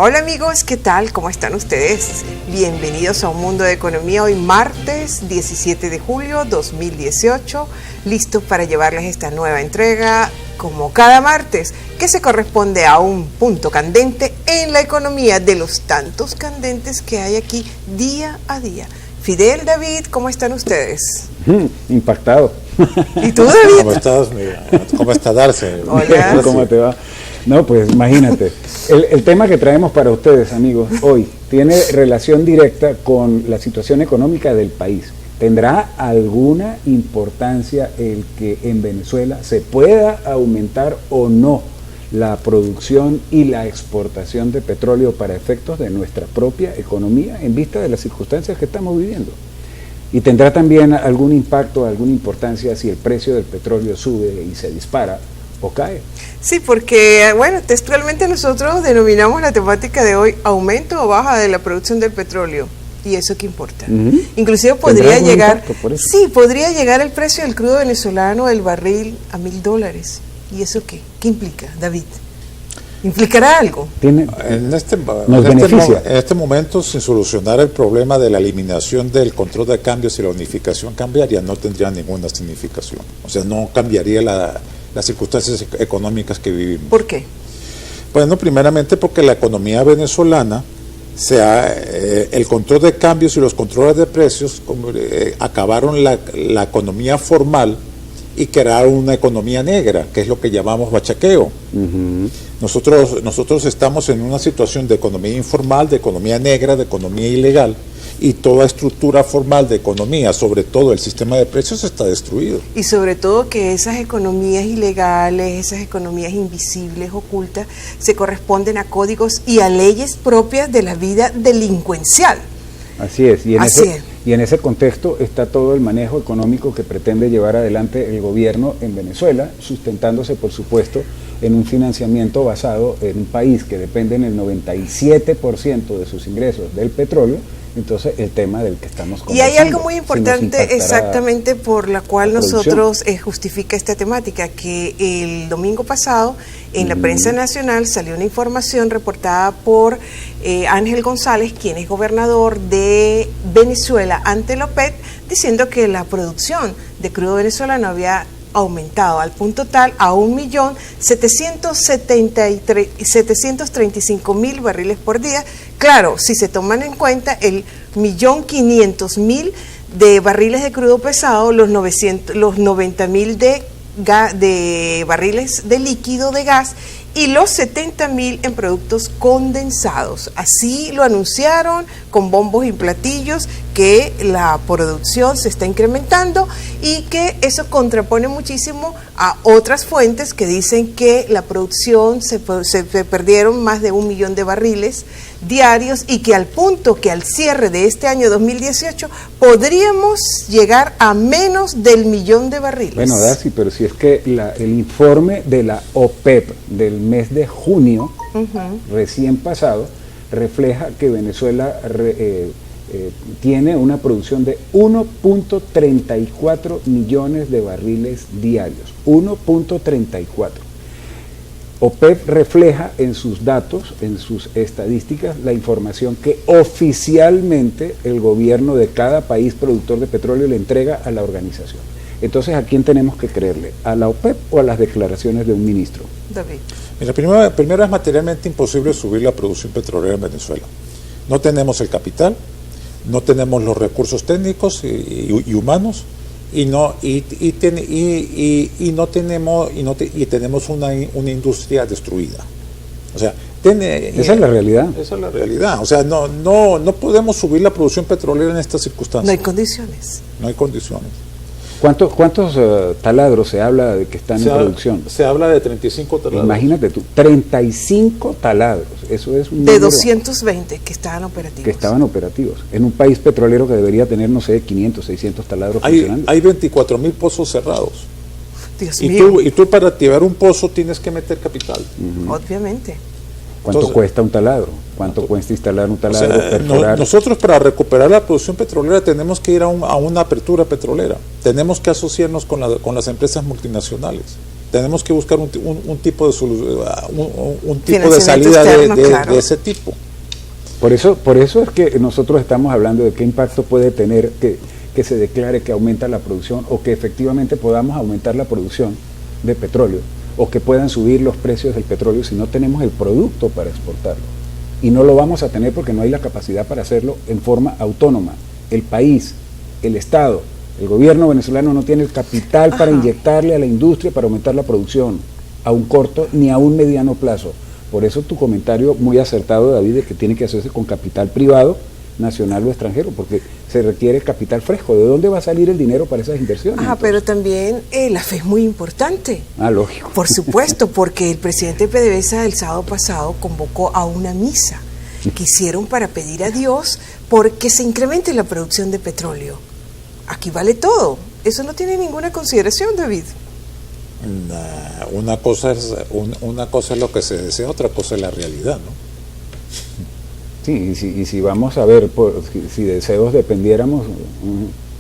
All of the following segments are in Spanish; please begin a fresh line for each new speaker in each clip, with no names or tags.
Hola amigos, ¿qué tal? ¿Cómo están ustedes? Bienvenidos a Un Mundo de Economía, hoy martes 17 de julio 2018, listos para llevarles esta nueva entrega, como cada martes, que se corresponde a un punto candente en la economía de los tantos candentes que hay aquí día a día. Fidel, David, ¿cómo están ustedes?
Impactado.
¿Y tú, David?
¿Cómo estás? ¿Cómo está Darce?
Hola.
¿Cómo te va? No, pues imagínate, el tema que traemos para ustedes, amigos, hoy tiene relación directa con la situación económica del país. ¿Tendrá alguna importancia el que en Venezuela se pueda aumentar o no la producción y la exportación de petróleo para efectos de nuestra propia economía en vista de las circunstancias que estamos viviendo? ¿Y tendrá también algún impacto, alguna importancia si el precio del petróleo sube y se dispara o cae?
Sí, porque, bueno, textualmente nosotros denominamos la temática de hoy aumento o baja de la producción del petróleo. ¿Y eso qué importa? Inclusive podría llegar, sí, podría llegar el precio del crudo venezolano, el barril, a $1,000. ¿Y eso qué? ¿Qué implica, David? ¿Implicará algo?
En este momento, sin solucionar el problema de la eliminación del control de cambios y la unificación cambiaria, no tendría ninguna significación. O sea, no cambiaría las circunstancias económicas que vivimos.
¿Por qué?
Bueno, primeramente porque la economía venezolana, el control de cambios y los controles de precios acabaron la economía formal y crearon una economía negra, que es lo que llamamos bachaqueo. Nosotros estamos en una situación de economía informal, de economía negra, de economía ilegal, y toda estructura formal de economía, sobre todo el sistema de precios, está destruido.
Y sobre todo que esas economías ilegales, esas economías invisibles, ocultas, se corresponden a códigos y a leyes propias de la vida delincuencial.
Así es, y en ese contexto está todo el manejo económico que pretende llevar adelante el gobierno en Venezuela, sustentándose, por supuesto, en un financiamiento basado en un país que depende en el 97% de sus ingresos del petróleo. Entonces, el tema del que estamos conversando.
Y hay algo muy importante, exactamente, por la cual nosotros justifica esta temática, que el domingo pasado en la prensa nacional salió una información reportada por Ángel González, quien es gobernador de Venezuela, ante la OPEP, diciendo que la producción de crudo venezolano había aumentado al punto tal a 1.735.000 barriles por día. Claro, si se toman en cuenta el 1.500.000 de barriles de crudo pesado, los 90.000 de barriles de líquido de gas y los 70.000 en productos condensados. Así lo anunciaron con bombos y platillos, que la producción se está incrementando y que eso contrapone muchísimo a otras fuentes que dicen que la producción se perdieron más de 1 millón de barriles diarios y que al punto que al cierre de este año 2018 podríamos llegar a menos del 1 millón de barriles.
Bueno, Darcy, pero si es que el informe de la OPEP del mes de junio, recién pasado, refleja que Venezuela tiene una producción de 1.34 millones de barriles diarios. 1.34. OPEP refleja en sus datos, en sus estadísticas, la información que oficialmente el gobierno de cada país productor de petróleo le entrega a la organización. Entonces, ¿a quién tenemos que creerle? ¿A la OPEP o a las declaraciones de un ministro?
David.
Mira, primero es materialmente imposible subir la producción petrolera en Venezuela. No tenemos el capital, no tenemos los recursos técnicos y humanos, y tenemos una industria destruida. O sea,
esa es la realidad.
Esa es la realidad. O sea, no podemos subir la producción petrolera en estas circunstancias.
No hay condiciones.
No hay condiciones.
¿Cuántos taladros se habla de que están en producción?
Se habla de 35 taladros.
Imagínate tú, 35 taladros. Eso es un
de 220 que estaban operativos.
Que estaban operativos. En un país petrolero que debería tener, no sé, 500, 600 taladros funcionando.
Hay 24.000 pozos cerrados.
Dios mío.
Y tú para activar un pozo tienes que meter capital.
Obviamente.
¿Cuánto cuesta un taladro? ¿Cuánto cuesta instalar un taladro?
O sea, nosotros para recuperar la producción petrolera tenemos que ir a una apertura petrolera. Tenemos que asociarnos con las empresas multinacionales. tenemos que buscar un tipo de un tipo de
Financiamiento
salida
externo, claro.
de ese tipo.
Por eso es que nosotros estamos hablando de qué impacto puede tener que se declare que aumenta la producción o que efectivamente podamos aumentar la producción de petróleo o que puedan subir los precios del petróleo si no tenemos el producto para exportarlo. Y no lo vamos a tener porque no hay la capacidad para hacerlo en forma autónoma. El país, el Estado, el gobierno venezolano no tiene el capital para inyectarle a la industria para aumentar la producción a un corto ni a un mediano plazo. Por eso tu comentario muy acertado, David, de que tiene que hacerse con capital privado, nacional o extranjero, porque se requiere capital fresco. ¿De dónde va a salir el dinero para esas inversiones?
Pero también la fe es muy importante.
Lógico.
Por supuesto, porque el presidente PDVSA el sábado pasado convocó a una misa que hicieron para pedir a Dios porque se incremente la producción de petróleo. Aquí vale todo. Eso no tiene ninguna consideración, David.
Una cosa es lo que se desea, otra cosa es la realidad, ¿no?
Sí, y si vamos a ver, si deseos dependiéramos,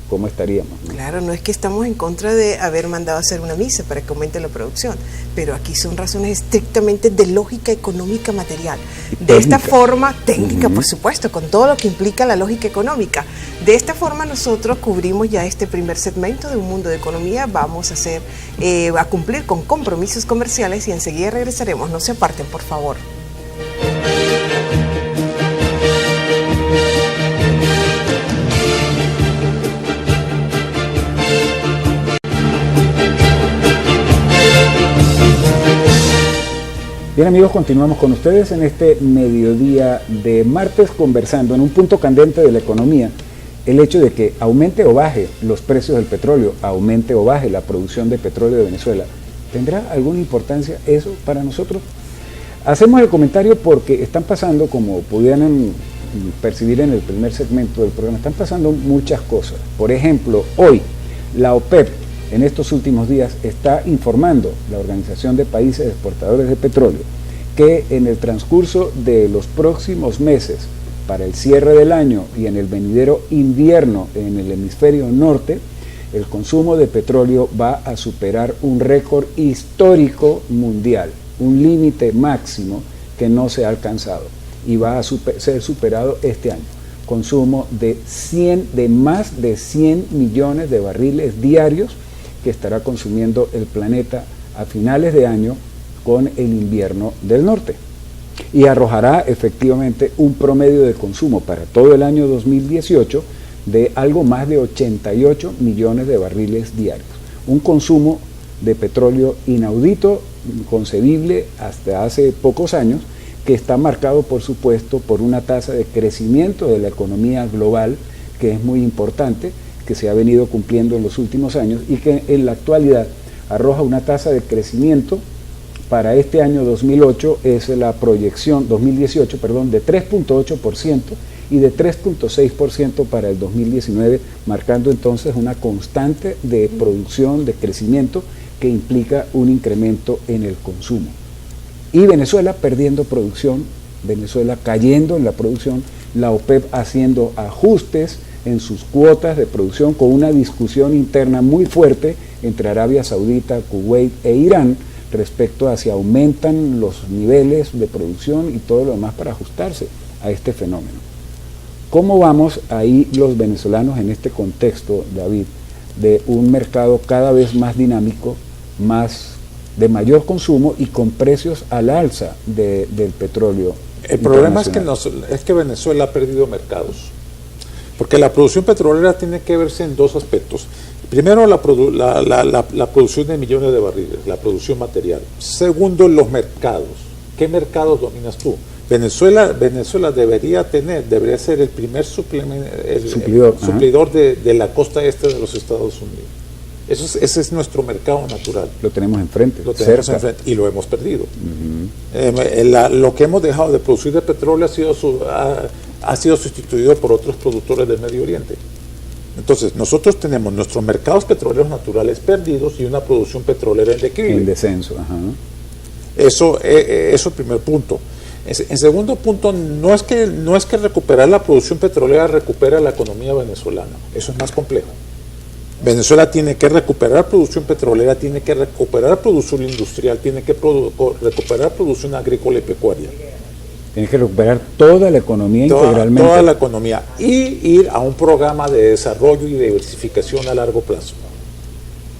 ¿cómo estaríamos? ¿No?
Claro, no es que estamos en contra de haber mandado a hacer una misa para que aumente la producción, pero aquí son razones estrictamente de lógica económica material. De esta forma, técnica, por supuesto, con todo lo que implica la lógica económica. De esta forma nosotros cubrimos ya este primer segmento de Un Mundo de Economía. Vamos a cumplir con compromisos comerciales y enseguida regresaremos. No se aparten, por favor.
Bien, amigos, continuamos con ustedes en este mediodía de martes conversando en un punto candente de la economía, el hecho de que aumente o baje los precios del petróleo, aumente o baje la producción de petróleo de Venezuela. ¿Tendrá alguna importancia eso para nosotros? Hacemos el comentario porque están pasando, como pudieran percibir en el primer segmento del programa, están pasando muchas cosas. Por ejemplo, hoy la OPEP en estos últimos días está informando, la Organización de Países Exportadores de Petróleo, que en el transcurso de los próximos meses, para el cierre del año y en el venidero invierno en el hemisferio norte, el consumo de petróleo va a superar un récord histórico mundial, un límite máximo que no se ha alcanzado y va a ser superado este año. Consumo de más de 100 millones de barriles diarios que estará consumiendo el planeta a finales de año con el invierno del norte. Y arrojará efectivamente un promedio de consumo para todo el año 2018 de algo más de 88 millones de barriles diarios. Un consumo de petróleo inaudito, inconcebible hasta hace pocos años, que está marcado, por supuesto, por una tasa de crecimiento de la economía global que es muy importante, que se ha venido cumpliendo en los últimos años y que en la actualidad arroja una tasa de crecimiento para este año 2018 es la proyección, 2018, perdón, de 3.8% y de 3.6% para el 2019, marcando entonces una constante de producción, de crecimiento que implica un incremento en el consumo. Y Venezuela perdiendo producción, Venezuela cayendo en la producción, la OPEP haciendo ajustes en sus cuotas de producción con una discusión interna muy fuerte entre Arabia Saudita, Kuwait e Irán respecto a si aumentan los niveles de producción y todo lo demás para ajustarse a este fenómeno. ¿Cómo vamos ahí los venezolanos en este contexto, David, de un mercado cada vez más dinámico, de mayor consumo y con precios al alza del petróleo?
El problema es que Venezuela ha perdido mercados. Porque la producción petrolera tiene que verse en dos aspectos. Primero, la producción de millones de barriles, la producción material. Segundo, los mercados. ¿Qué mercados dominas tú? Venezuela debería ser el primer suplidor de la costa este de los Estados Unidos. Ese es nuestro mercado natural.
Lo tenemos enfrente.
Y lo hemos perdido. Lo que hemos dejado de producir de petróleo ha sido sustituido por otros productores del Medio Oriente. Entonces, nosotros tenemos nuestros mercados petroleros naturales perdidos y una producción petrolera en declive.
En descenso, ajá.
Eso es el primer punto. En segundo punto, no es que recuperar la producción petrolera recupera la economía venezolana. Eso es más complejo. Venezuela tiene que recuperar producción petrolera, tiene que recuperar producción industrial, tiene que recuperar producción agrícola y pecuaria.
Tiene que recuperar toda la economía integralmente.
Toda la economía y ir a un programa de desarrollo y diversificación a largo plazo.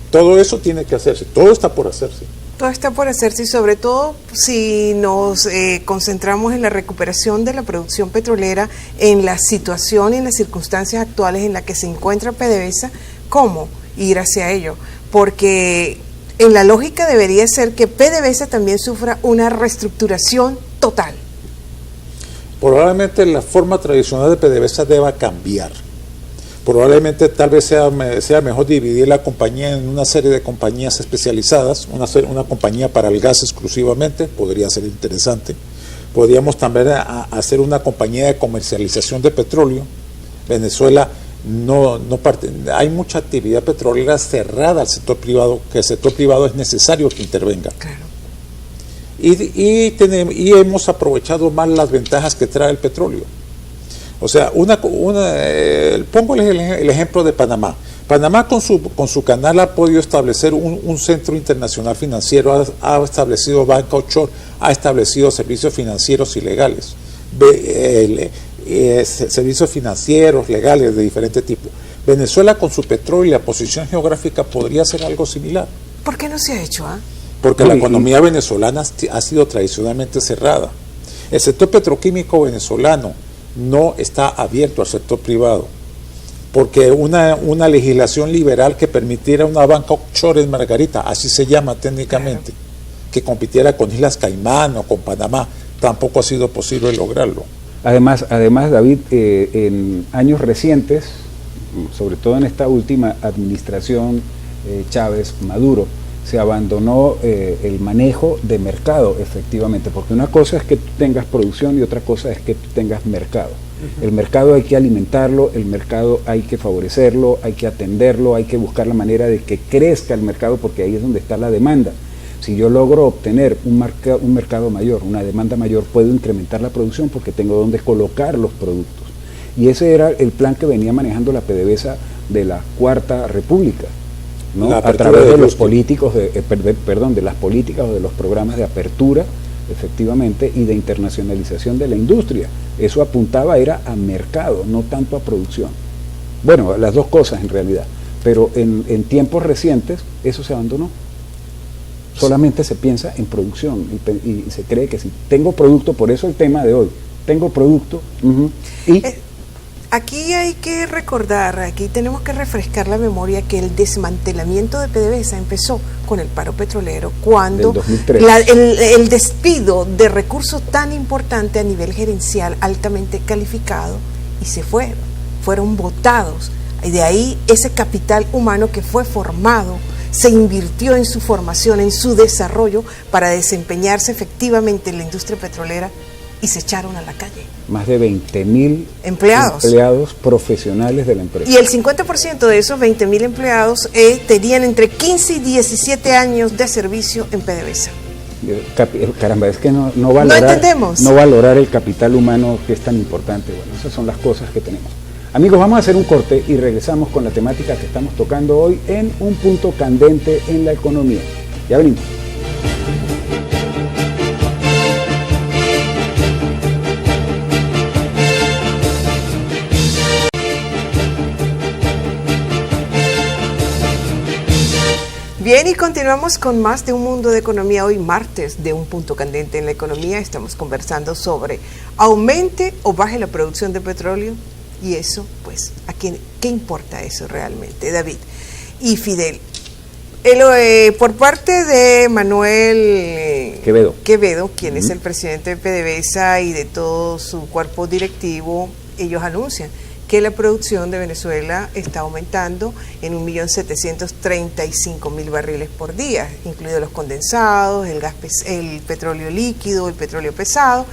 Todo eso tiene que hacerse, todo está por hacerse.
Todo está por hacerse y sobre todo si nos concentramos en la recuperación de la producción petrolera, en la situación y en las circunstancias actuales en las que se encuentra PDVSA, ¿cómo ir hacia ello? Porque en la lógica debería ser que PDVSA también sufra una reestructuración total.
Probablemente la forma tradicional de PDVSA deba cambiar. Probablemente tal vez sea mejor dividir la compañía en una serie de compañías especializadas, una compañía para el gas exclusivamente, podría ser interesante. Podríamos también hacer una compañía de comercialización de petróleo. Venezuela hay mucha actividad petrolera cerrada al sector privado, que el sector privado es necesario que intervenga.
Claro.
Y hemos aprovechado más las ventajas que trae el petróleo. O sea, pongo el ejemplo de Panamá. Panamá con su canal ha podido establecer un centro internacional financiero, ha establecido banca offshore, ha establecido servicios financieros ilegales, servicios financieros legales de diferente tipo. Venezuela con su petróleo y la posición geográfica podría hacer algo similar.
¿Por qué no se ha hecho?
Porque la economía venezolana ha sido tradicionalmente cerrada. El sector petroquímico venezolano no está abierto al sector privado, porque una legislación liberal que permitiera una banca offshore en Margarita, así se llama técnicamente, que compitiera con Islas Caimán o con Panamá, tampoco ha sido posible lograrlo.
Además David, en años recientes, sobre todo en esta última administración Chávez-Maduro, se abandonó el manejo de mercado, efectivamente, porque una cosa es que tú tengas producción y otra cosa es que tú tengas mercado. El mercado hay que alimentarlo, el mercado hay que favorecerlo, hay que atenderlo, hay que buscar la manera de que crezca el mercado, porque ahí es donde está la demanda. Si yo logro obtener un mercado mayor, una demanda mayor, puedo incrementar la producción porque tengo donde colocar los productos. Y ese era el plan que venía manejando la PDVSA de la Cuarta República, ¿no? A través de los políticos, de las políticas o de los programas de apertura, efectivamente, y de internacionalización de la industria. Eso apuntaba era a mercado, no tanto a producción. Bueno, las dos cosas en realidad, pero en tiempos recientes eso se abandonó. Solamente se piensa en producción y se cree que si tengo producto, por eso el tema de hoy, tengo producto y...
Aquí hay que recordar, aquí tenemos que refrescar la memoria que el desmantelamiento de PDVSA empezó con el paro petrolero, cuando el despido de recursos tan importante a nivel gerencial altamente calificado y fueron botados. Y de ahí ese capital humano que fue formado se invirtió en su formación, en su desarrollo para desempeñarse efectivamente en la industria petrolera y se echaron a la calle.
Más de 20.000 empleados profesionales de la empresa.
Y el 50% de esos 20.000 empleados tenían entre 15 y 17 años de servicio en PDVSA.
Caramba, es que no valorar el capital humano que es tan importante. Bueno, esas son las cosas que tenemos. Amigos, vamos a hacer un corte y regresamos con la temática que estamos tocando hoy en Un Punto Candente en la Economía. Ya venimos.
Bien, y continuamos con más de Un Mundo de Economía. Hoy martes de Un Punto Candente en la Economía estamos conversando sobre aumente o baje la producción de petróleo, y eso, pues, ¿qué importa eso realmente, David y Fidel? Por parte de Manuel Quevedo, quien es el presidente de PDVSA y de todo su cuerpo directivo, ellos anuncian que la producción de Venezuela está aumentando en 1.735.000 barriles por día, incluidos los condensados, el petróleo líquido, el petróleo pesado,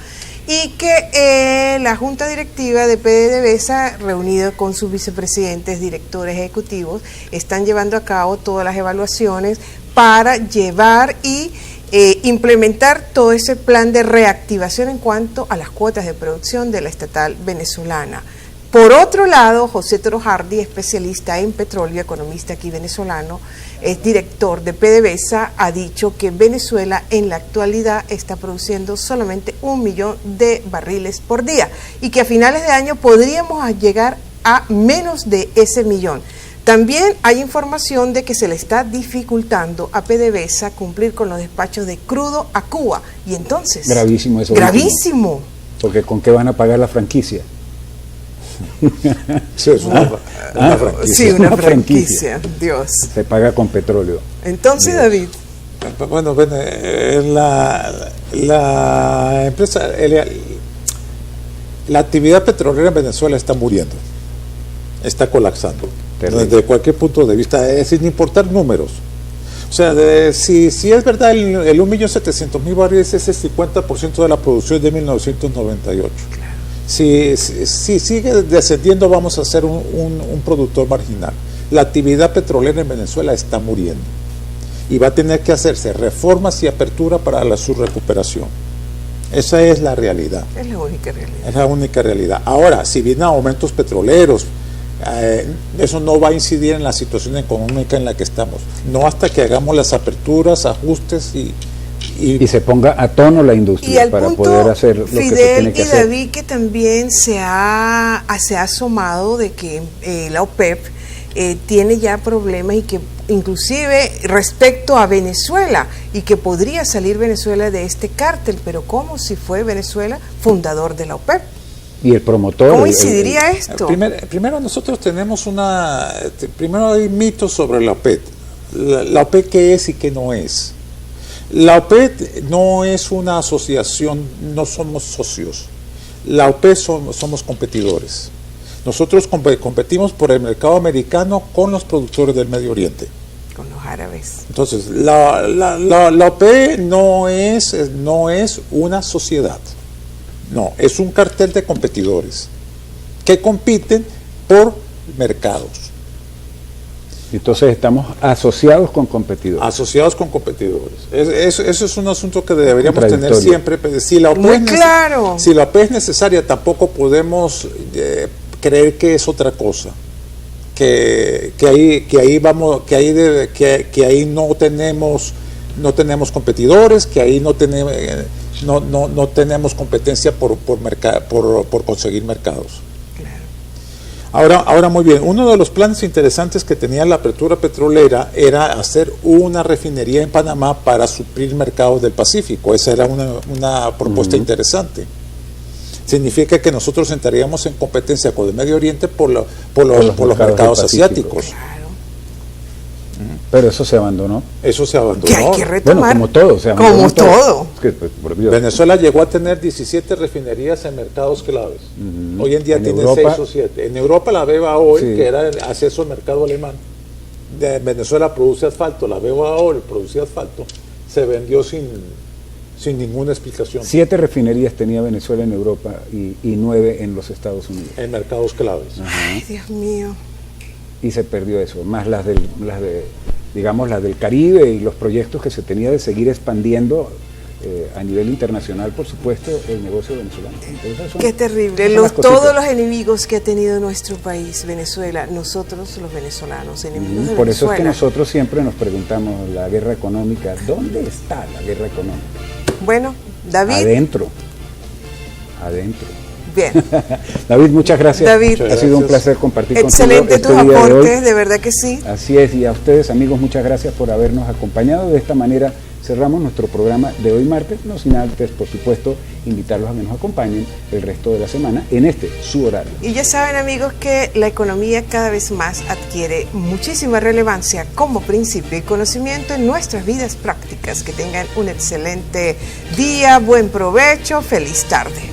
y que la Junta Directiva de PDVSA, reunida con sus vicepresidentes, directores ejecutivos, están llevando a cabo todas las evaluaciones para llevar y implementar todo ese plan de reactivación en cuanto a las cuotas de producción de la estatal venezolana. Por otro lado, José Toro Hardy, especialista en petróleo, economista aquí venezolano, es director de PDVSA, ha dicho que Venezuela en la actualidad está produciendo solamente 1 millón de barriles por día y que a finales de año podríamos llegar a menos de ese millón. También hay información de que se le está dificultando a PDVSA cumplir con los despachos de crudo a Cuba. Y entonces...
Gravísimo eso.
Gravísimo.
Último, porque ¿con qué van a pagar la franquicia?
Sí, es una franquicia.
Sí, una franquicia. Dios.
Se paga con petróleo.
Entonces,
Dios.
David.
Bueno, la empresa, la actividad petrolera en Venezuela está muriendo, está colapsando.
Terrible.
Desde cualquier punto de vista, sin importar números. O sea, si es verdad, el 1.700.000 barriles es el 50% de la producción de 1998. Claro. Si sigue descendiendo, vamos a ser un productor marginal. La actividad petrolera en Venezuela está muriendo y va a tener que hacerse reformas y apertura para su recuperación. Esa es la realidad.
Es la única realidad.
Es la única realidad. Ahora, si vienen aumentos petroleros, eso no va a incidir en la situación económica en la que estamos. No hasta que hagamos las aperturas, ajustes y
se ponga a tono la industria para poder hacer lo
Fidel
que se tiene que hacer.
Y David, que también se ha asomado de que la OPEP tiene ya problemas y que inclusive respecto a Venezuela y que podría salir Venezuela de este cártel, pero como si fue Venezuela fundador de la OPEP.
Y el promotor.
¿Cómo incidiría esto?
Primero nosotros tenemos primero hay mitos sobre la OPEP. La OPEP, ¿qué es y qué no es? La OPEP no es una asociación, no somos socios. La OPEP somos competidores. Nosotros competimos por el mercado americano con los productores del Medio Oriente.
Con los árabes.
Entonces, la OPEP no es una sociedad. No, es un cartel de competidores que compiten por mercados.
Entonces estamos asociados con competidores.
Asociados con competidores. Eso es un asunto que deberíamos tener siempre. Si la OPEP
muy claro.
Si la OPEP es necesaria, tampoco podemos creer que es otra cosa. Que ahí no tenemos competidores, que ahí no tenemos competencia por conseguir mercados. Ahora muy bien, uno de los planes interesantes que tenía la apertura petrolera era hacer una refinería en Panamá para suplir mercados del Pacífico. Esa era una propuesta interesante. Significa que nosotros entraríamos en competencia con el Medio Oriente por los mercados asiáticos.
Claro.
Pero eso se abandonó.
Eso se abandonó.
Que hay que retomar.
Bueno, como todo. Se abandonó
como todo.
Es que, por Dios.
Venezuela llegó a tener 17 refinerías en mercados claves. Hoy en día tiene Europa, 6 o 7. En Europa la BEBA hoy, que era el acceso al mercado alemán, Venezuela produce asfalto, la BEBA hoy producía asfalto, se vendió sin ninguna explicación. 7
refinerías tenía Venezuela en Europa y 9 en los Estados Unidos.
En mercados claves.
Ay, Dios mío.
Y se perdió eso, más las del Caribe y los proyectos que se tenía de seguir expandiendo a nivel internacional, por supuesto, el negocio venezolano.
Qué terrible. Todos los enemigos que ha tenido nuestro país, Venezuela, nosotros los venezolanos, enemigos de
por
Venezuela.
eso es que nosotros siempre nos preguntamos, la guerra económica, ¿dónde está la guerra económica?
Bueno, David.
Adentro.
Bien.
David, muchas gracias.
David,
ha sido un placer compartir
excelente
contigo
tus aportes,
de
de verdad que sí.
Así es, y a ustedes, amigos, muchas gracias por habernos acompañado. De esta manera cerramos nuestro programa de hoy martes, no sin antes, por supuesto, invitarlos a que nos acompañen el resto de la semana en su horario.
Y ya saben, amigos, que la economía cada vez más adquiere muchísima relevancia como principio y conocimiento en nuestras vidas prácticas. Que tengan un excelente día, buen provecho, feliz tarde.